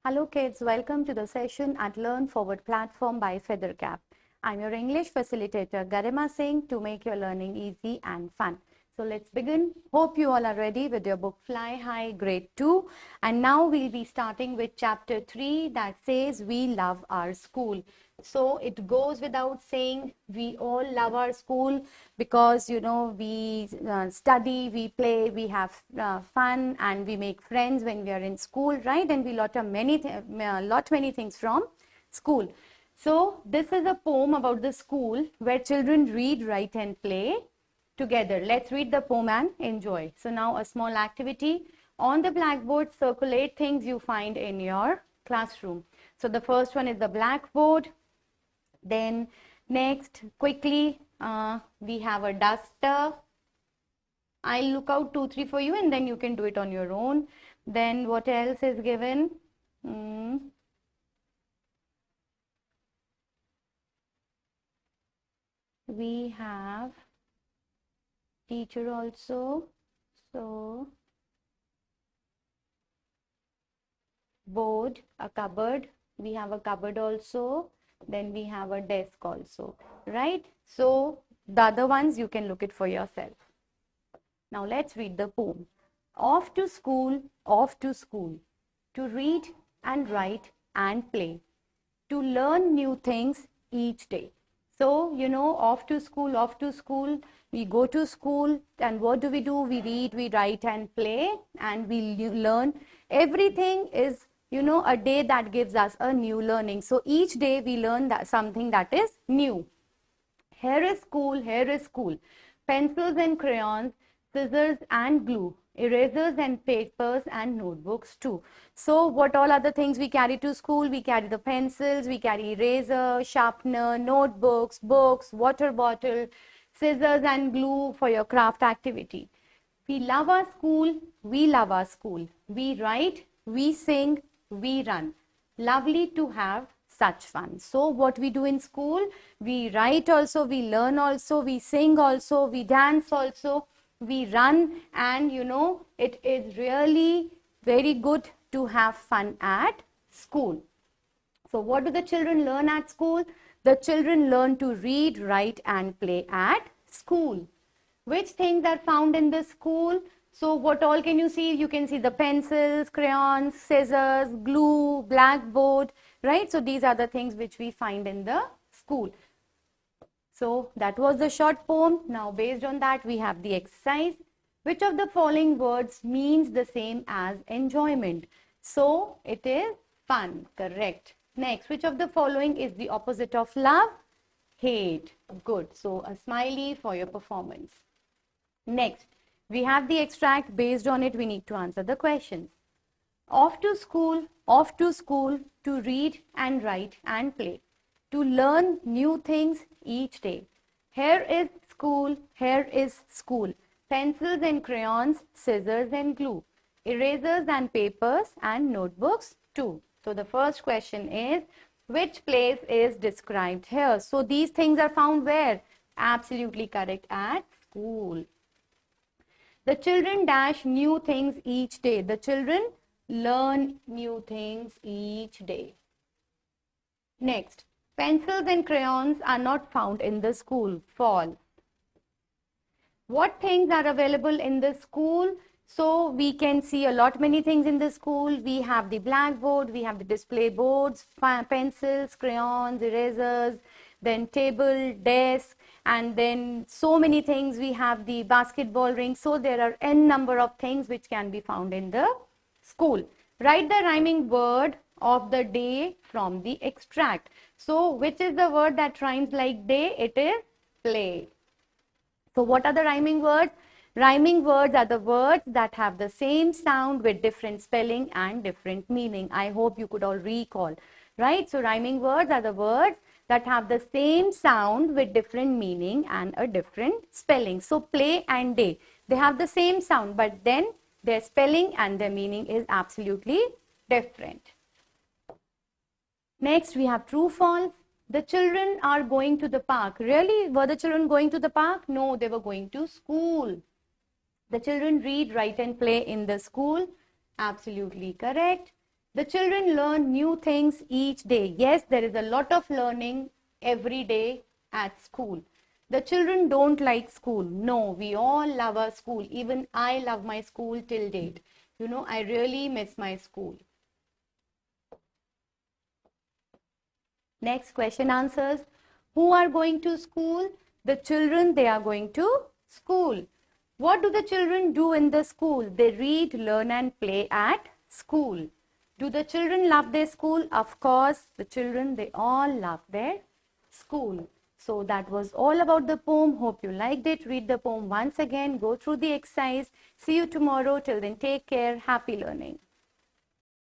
Hello kids, welcome to the session at Learn Forward platform by Feathercap. I'm your English facilitator Garima Singh to make your learning easy and fun. So let's begin. Hope you all are ready with your book Fly High Grade 2. And now we'll be starting with chapter 3 that says we love our school. So it goes without saying we all love our school because we study, we play, we have fun, and we make friends when we are in school, right? And we lot many things from school. So this is a poem about the school where children read, write, and play together. Let's read the poem and enjoy. So now a small activity. On the blackboard, circulate things you find in your classroom. So the first one is the blackboard. Then next, quickly, we have a duster. I'll look out 2, 3 for you and then you can do it on your own. Then what else is given? We have teacher also. So board, a cupboard. We have a cupboard also. Then we have a desk also, right? So the other ones you can look it for yourself. Now let's read the poem. Off to school, to read and write and play, to learn new things each day. So, off to school, we go to school, and what do? We read, we write and play, and we learn. Everything is, a day that gives us a new learning. So each day we learn something that is new. Here is school. Pencils and crayons, scissors and glue, erasers and papers and notebooks too. So what all other things we carry to school? We carry the pencils, we carry eraser, sharpener, notebooks, books, water bottle, scissors and glue for your craft activity. We love our school, we love our school. We write, we sing, we run. Lovely to have such fun. So what we do in school, we write also, we learn also, we sing also, we dance also, we run, and it is really very good to have fun at school. So what do the children learn at school? The children learn to read, write and play at school. Which things are found in the school? So what all can you see? You can see the pencils, crayons, scissors, glue, blackboard, right? So these are the things which we find in the school. So that was the short poem. Now based on that we have the exercise. Which of the following words means the same as enjoyment? So it is fun, correct. Next, which of the following is the opposite of love? Hate. Good. So a smiley for your performance. Next, we have the extract. Based on it, we need to answer the questions. Off to school, to read and write and play, to learn new things each day. Here is school, pencils and crayons, scissors and glue, erasers and papers and notebooks too. So the first question is, which place is described here? So these things are found where? Absolutely correct, at school. The children dash new things each day. The children learn new things each day. Next, pencils and crayons are not found in the school. False. What things are available in the school? So we can see a lot many things in the school. We have the blackboard, we have the display boards, pencils, crayons, erasers, then table, desk, and then so many things. We have the basketball ring. So there are n number of things which can be found in the school. Write the rhyming word of the day from the extract. So which is the word that rhymes like day? It is play. So what are the rhyming words? Rhyming words are the words that have the same sound with different spelling and different meaning. I hope you could all recall, right? So rhyming words are the words that have the same sound with different meaning and a different spelling. So play and day, they have the same sound, but then their spelling and their meaning is absolutely different. Next, we have true, false. The children are going to the park. Really? Were the children going to the park? No, they were going to school. The children read, write and play in the school. Absolutely correct. The children learn new things each day. Yes, there is a lot of learning every day at school. The children don't like school. No, we all love our school. Even I love my school till date. You know, I really miss my school. Next question answers. Who are going to school? The children, they are going to school. What do the children do in the school? They read, learn and play at school. Do the children love their school? Of course, the children, they all love their school. So that was all about the poem. Hope you liked it. Read the poem once again. Go through the exercise. See you tomorrow. Till then, take care. Happy learning.